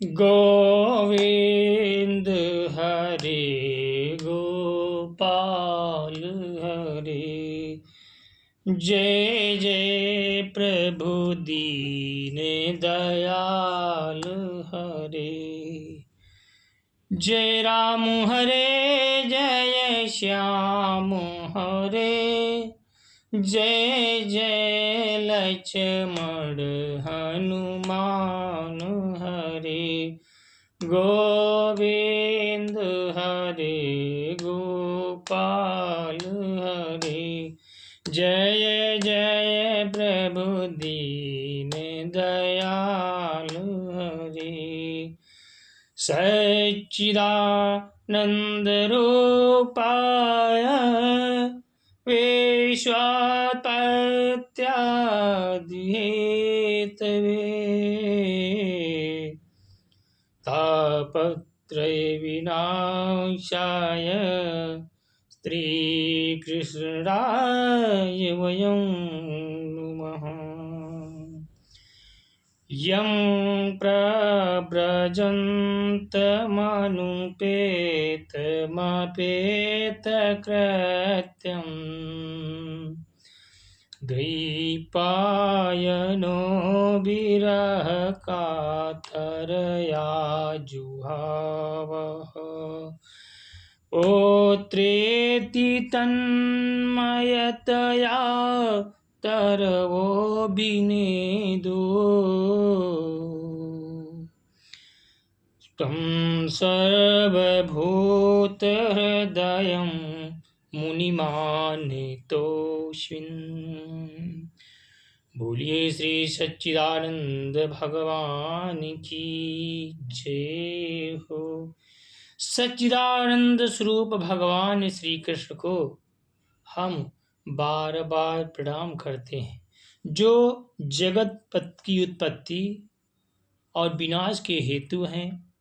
गोविंद हरे गोपाल हरे। जय जय प्रभु दीन दयाल हरे। जय राम हरे जय श्याम हरे। जय जय लक्ष्मण हनुमान हरे। गोविंद हरे गोपाल हरे। जय जय प्रभु दीन दयाल हरे। सच्चिदानंद रूपाय विश्वोत्पत्त्यादिहेतवे तापत्रय विनाशाय श्रीकृष्णाय वयं नुमः। यं प्रव्रजन्तमनुपेतमपेतकृत्यम् द्वैपायनो विरहकातरया जुहावः। ओत्रेति तन्मयतया तरवो विनेदो तं सर्वभूतहृदयं मुनिमानितोऽस्मिन्। बोलिए श्री सच्चिदानंद भगवान की जय हो। सच्चिदानंद स्वरूप भगवान श्री कृष्ण को हम बार बार प्रणाम करते हैं, जो जगत की उत्पत्ति और विनाश के हेतु हैं।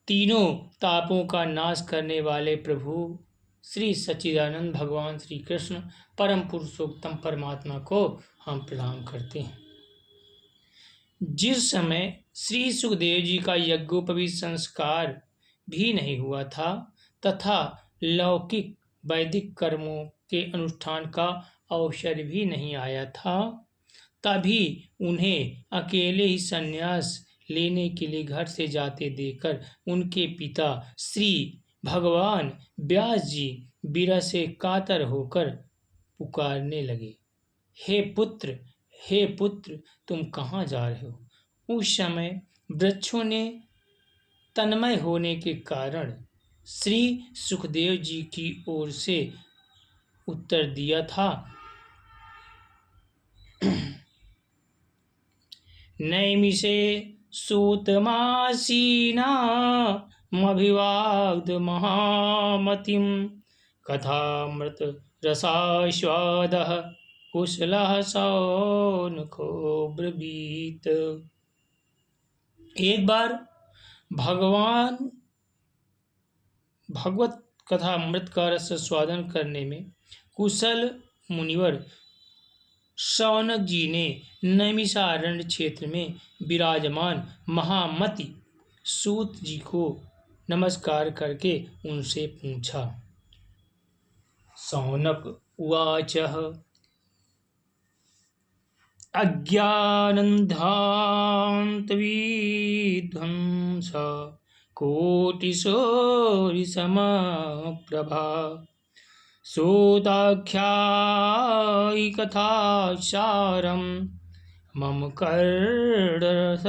तीनों तापों का नाश करने वाले प्रभु श्री सच्चिदानंद भगवान श्री कृष्ण परम पुरुषोत्तम परमात्मा को हम प्रणाम करते हैं। जिस समय श्री सुखदेव जी का यज्ञोपवीत संस्कार भी नहीं हुआ था तथा लौकिक वैदिक कर्मों के अनुष्ठान का अवसर भी नहीं आया था, तभी उन्हें अकेले ही संन्यास लेने के लिए घर से जाते देखकर उनके पिता श्री भगवान व्यास जी विरह से कातर होकर पुकारने लगे, हे पुत्र तुम कहाँ जा रहे हो। उस समय वृक्षों ने तन्मय होने के कारण श्री सुखदेव जी की ओर से उत्तर दिया था, नैमिषे सूतमासीनामभिवाद महामतिं कथामृत रसास्वादः कुशलः शौनको ब्रवीत। एक बार भगवान भगवत कथा अमृत का रस स्वादन करने में कुशल मुनिवर शौनक जी ने नैमिषारण्य क्षेत्र में विराजमान महामति सूत जी को नमस्कार करके उनसे पूछा। शौनक उवाच अज्ञानन्धान्तविध्वंस कोटिशोरिसमप्रभा सूताख्यायिकथासारं मम कर्णरसायनम्।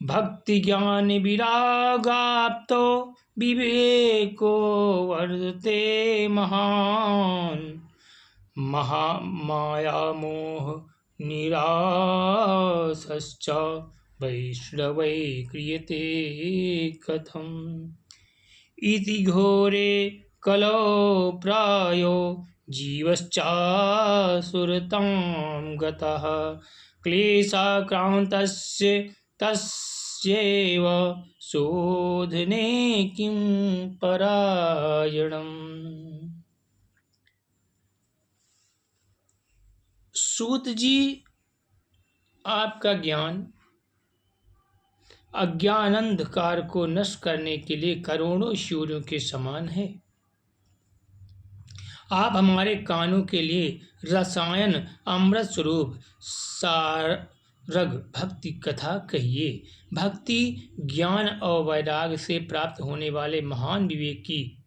भक्तिज्ञानविरागाप्तो विवेको वर्धते महान् मायामोह निरासश्च वैष्णवै क्रियते कथम्। इति घोरे कलौ प्रायो जीवश्चासुरतां गतः क्लेशाक्रान्तस्य तस्यैव शोधने किं परायणम्। सूत जी आपका ज्ञान अज्ञान अंधकार को नष्ट करने के लिए करोड़ों सूर्यों के समान है। आप हमारे कानों के लिए रसायन अमृत स्वरूप सारग भक्ति कथा कहिए। भक्ति ज्ञान और वैराग्य से प्राप्त होने वाले महान विवेक की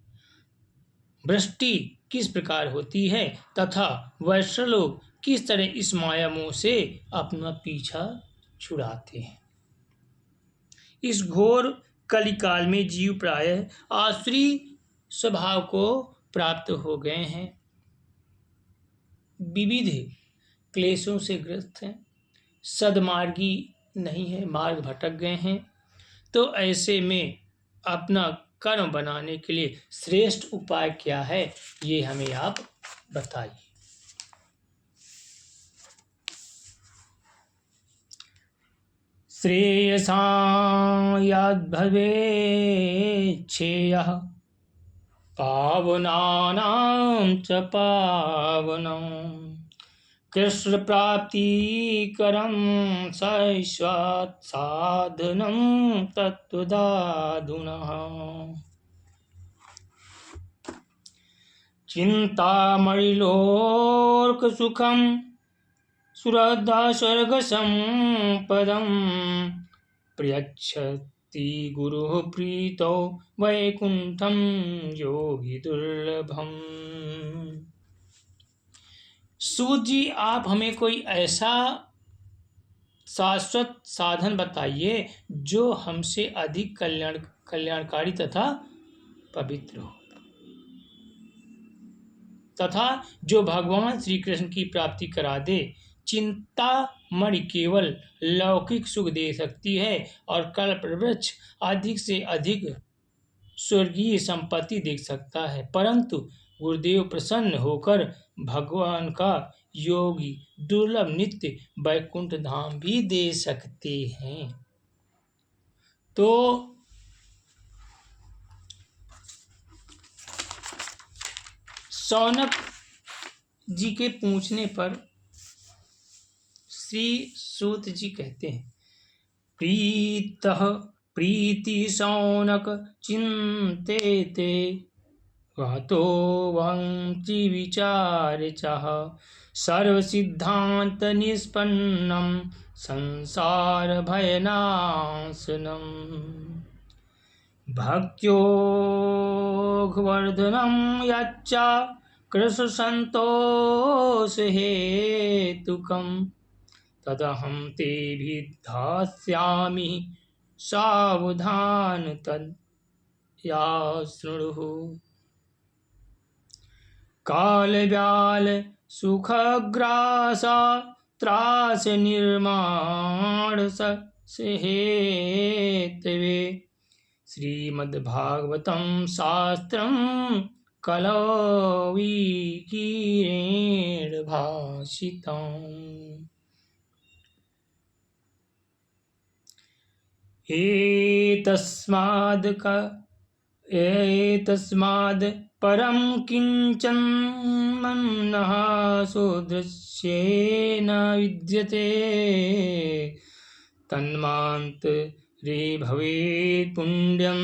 वृष्टि किस प्रकार होती है तथा वैश्य लोग किस तरह इस माया मोह से अपना पीछा छुड़ाते हैं। इस घोर कलिकाल में जीव प्रायः आसुरी स्वभाव को प्राप्त हो गए हैं, विविध क्लेशों से ग्रस्त हैं, सदमार्गी नहीं है, मार्ग भटक गए हैं। तो ऐसे में अपना कर्म बनाने के लिए श्रेष्ठ उपाय क्या है, ये हमें आप बताइए। श्रेयसां यद्भवेच्छेयः पावनानां च पावनं कृष्णप्राप्तिकरं शैश्वत साधनं तत्त्वदाधुनः चिन्तामणिलोकसुखं सुरद्धा स्वर्गसम्पदं प्रयच्छति गुरुः प्रीतो वैकुंठं योगी दुर्लभम। सूत जी, आप हमें कोई ऐसा शाश्वत साधन बताइए जो हमसे अधिक कल्याणकारी तथा पवित्र हो, तथा जो भगवान श्री कृष्ण की प्राप्ति करा दे। चिंतामणि केवल लौकिक सुख दे सकती है और कल्पवृक्ष अधिक से अधिक स्वर्गीय संपत्ति दे सकता है, परंतु गुरुदेव प्रसन्न होकर भगवान का योगी दुर्लभ नित्य वैकुंठ धाम भी दे सकते हैं। तो शौनक जी के पूछने पर श्री सूत जी कहते हैं, प्रीतः प्रीति शौनक चिंतेते वातो वंचि विचार चाह सर्व सिद्धांत निष्पन्नम संसार भयनाशनम भक्त्योगवर्धनम यच्चा कृष्ण संतोष हेतुकम तदहं ते भिद्धास्यामि सावधान तद्या शृणुः। काल व्याल सुखग्रासा त्रास निर्माण से हेतवे श्रीमद्भागवतं शास्त्रं कलौ विकीरेण भाषितम्। एतस्माद् परं किंचन मन्नः सुदृश्येन विद्यते तन्मान्तरे भवेत् पुण्यं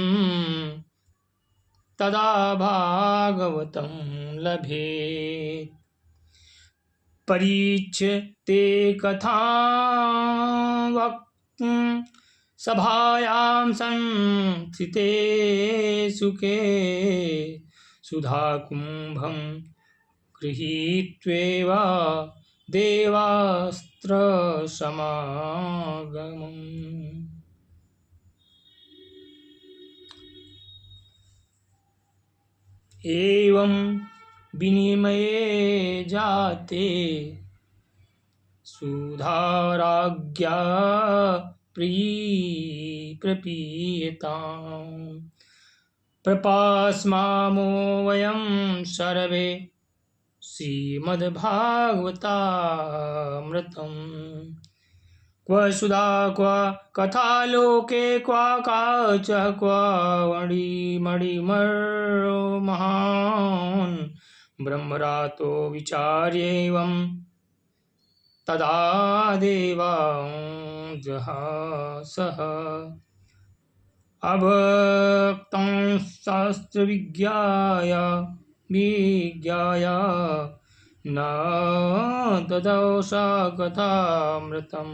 तदा भागवतं लभेत्। परीक्षते कथां वक्तुं सभायां संस्थिते सुखे सुधाकुम्भं गृहीत्वेव देवास्त्र समागमम्। एवं विनिमये जाते सुधाराज्ञा प्रपीयताम् प्रपास्मामो वयं सर्वे श्रीमद्भागवतामृतम्। क्व सुधा क्व कथा लोके क्व काच क्व मणिमणिमरो महान् ब्रह्मरातो विचार्येवम् तदा देवांजहासः अभक्तं शास्त्रविज्ञाय न ददौ सा कथामृतं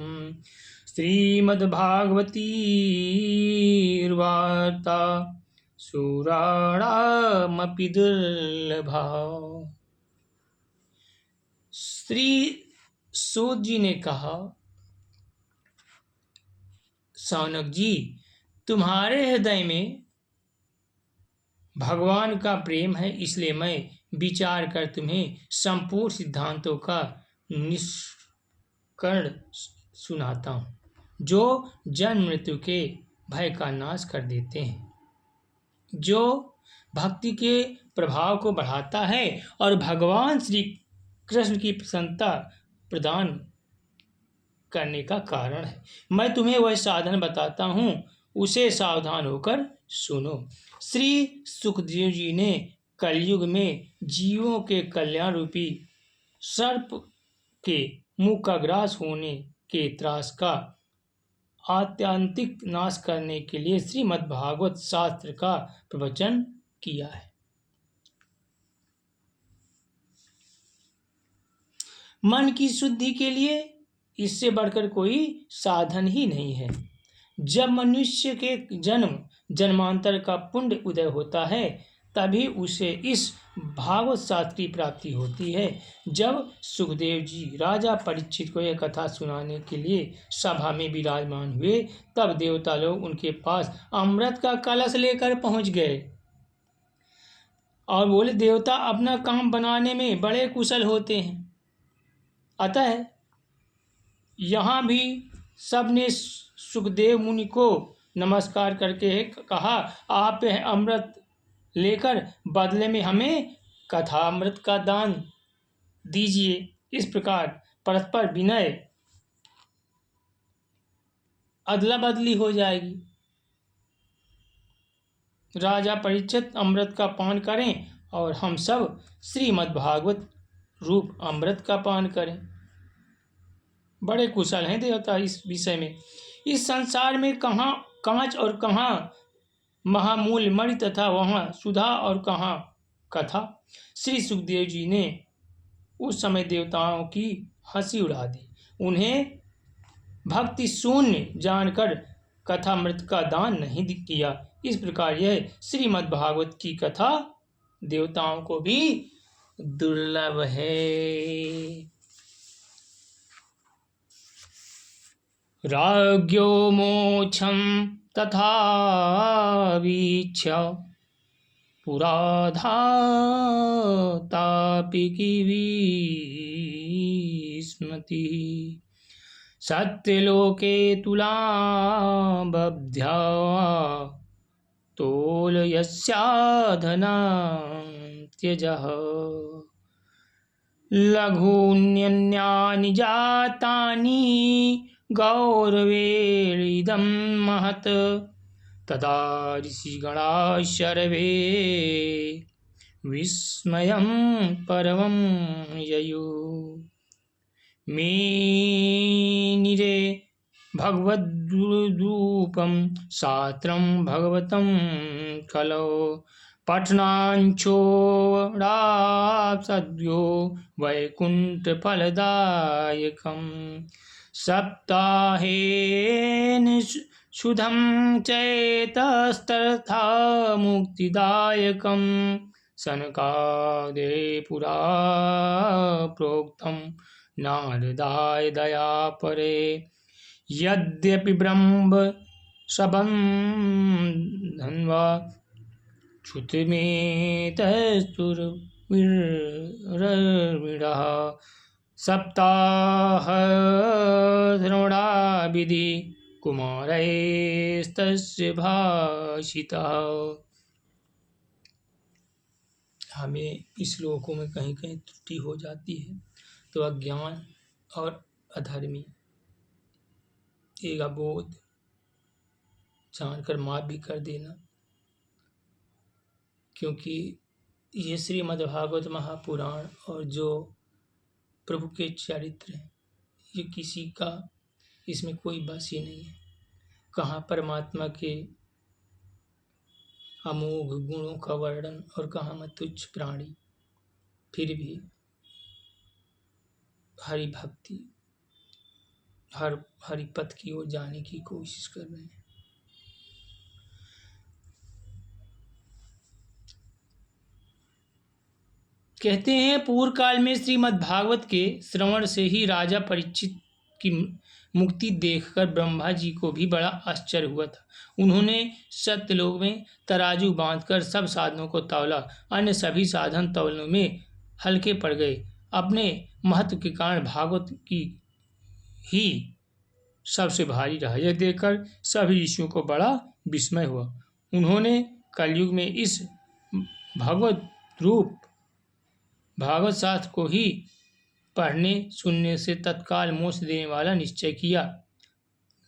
श्रीमद्भागवतीर्वार्ता सुराणामपि दुर्लभा। श्री सूत जी ने कहा, सौनक जी, तुम्हारे हृदय में भगवान का प्रेम है, इसलिए मैं विचार कर तुम्हें संपूर्ण सिद्धांतों का निष्कर्ण सुनाता हूँ, जो जन्म मृत्यु के भय का नाश कर देते हैं, जो भक्ति के प्रभाव को बढ़ाता है और भगवान श्री कृष्ण की प्रसन्नता प्रदान करने का कारण है। मैं तुम्हें वह साधन बताता हूँ, उसे सावधान होकर सुनो। श्री सुखदेव जी ने कलयुग में जीवों के कल्याण रूपी सर्प के मुख का ग्रास होने के त्रास का आत्यंतिक नाश करने के लिए श्रीमद् भागवत शास्त्र का प्रवचन किया है। मन की शुद्धि के लिए इससे बढ़कर कोई साधन ही नहीं है। जब मनुष्य के जन्मांतर का पुण्य उदय होता है, तभी उसे इस भागवत शास्त्र की प्राप्ति होती है। जब सुखदेव जी राजा परीक्षित को यह कथा सुनाने के लिए सभा में विराजमान हुए, तब देवता लोग उनके पास अमृत का कलश लेकर पहुंच गए और बोले, देवता अपना काम बनाने में बड़े कुशल होते हैं, अतः यहाँ भी सबने सुखदेव मुनि को नमस्कार करके कहा, आप यह अमृत लेकर बदले में हमें कथामृत का दान दीजिए। इस प्रकार परस्पर विनय अदला बदली हो जाएगी। राजा परीक्षित अमृत का पान करें और हम सब श्रीमद् भागवत रूप अमृत का पान करें। बड़े कुशल हैं देवता इस विषय में। इस संसार में कहाँ कांच और कहाँ महामूल्य मणि तथा वहाँ सुधा और कहाँ कथा। श्री सुखदेव जी ने उस समय देवताओं की हंसी उड़ा दी। उन्हें भक्ति शून्य जानकर कथामृत का दान नहीं किया। इस प्रकार यह श्रीमद् भागवत की कथा देवताओं को भी दुर्लभ है। राज्ञो मोक्षं तथा वीक्ष्य पुराधातापि किविस्मति सत्यलोके तुलाबध्या तोलयस्याधनं त्यजः लघून्यन्यानि जातानि गौरवेणिदं महत् तदा ऋषिगणा सर्वे विस्मयं परमं ययुः। मेनिरे भगवद्रूपं शास्त्रं भगवतं कलौ पठनाञ्चोडासद्यो वैकुण्ठफलदायकम् सप्ताहेन शुद्धं चेतस्तथा मुक्तिदायकं सनकादे पुरा प्रोक्तं नारदाय दयापरे यद्यपि ब्रह्म सबन्धन्वा श्रुतिमेतस्तुर्विरः सप्ताहश्रवणाविधि कुमारैस्तस्य भाषितः। हमें इस श्लोकों में कहीं कहीं त्रुटि हो जाती है तो अज्ञान और अधर्मी एक अबोध जानकर माफ भी कर देना, क्योंकि ये श्रीमद्भागवत महापुराण और जो प्रभु के चरित्र हैं ये किसी का इसमें कोई बस ही नहीं है। कहाँ परमात्मा के अमोघ गुणों का वर्णन और कहाँ मैं तुच्छ प्राणी, फिर भी हरि भक्ति हरि पथ की ओर जाने की कोशिश कर रहे हैं। कहते हैं पूर्व काल में श्रीमद् भागवत के श्रवण से ही राजा परीक्षित की मुक्ति देखकर ब्रह्मा जी को भी बड़ा आश्चर्य हुआ था। उन्होंने सत्यलोक में तराजू बांधकर सब साधनों को तौला, अन्य सभी साधन तौलने में हल्के पड़ गए। अपने महत्व के कारण भागवत की ही सबसे भारी रहा। यह देखकर सभी ऋषियों को बड़ा विस्मय हुआ। उन्होंने कलयुग में इस भगवत रूप भागवत शास्त्र को ही पढ़ने सुनने से तत्काल मोक्ष देने वाला निश्चय किया।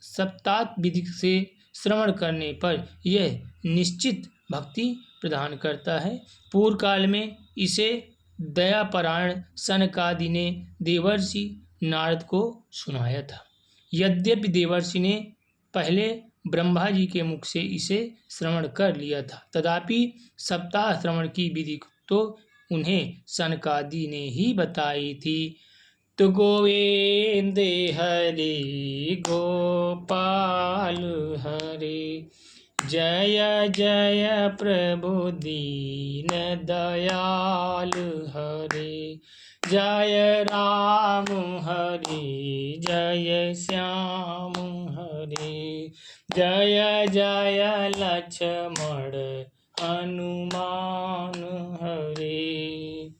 सप्ताह विधि से श्रवण करने पर यह निश्चित भक्ति प्रदान करता है। पूर्व काल में इसे दयापरायण सनकादि ने देवर्षि नारद को सुनाया था। यद्यपि देवर्षि ने पहले ब्रह्मा जी के मुख से इसे श्रवण कर लिया था, तथापि सप्ताह श्रवण की विधि तो उन्हें सनकादि ने ही बताई थी। तो गोविंद हरि गोपाल हरि, जय जय प्रभु दीन दयाल हरि, जय राम हरि जय श्याम हरि, जय जय लक्ष्मण हनुमान हरि,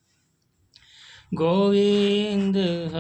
गोविंद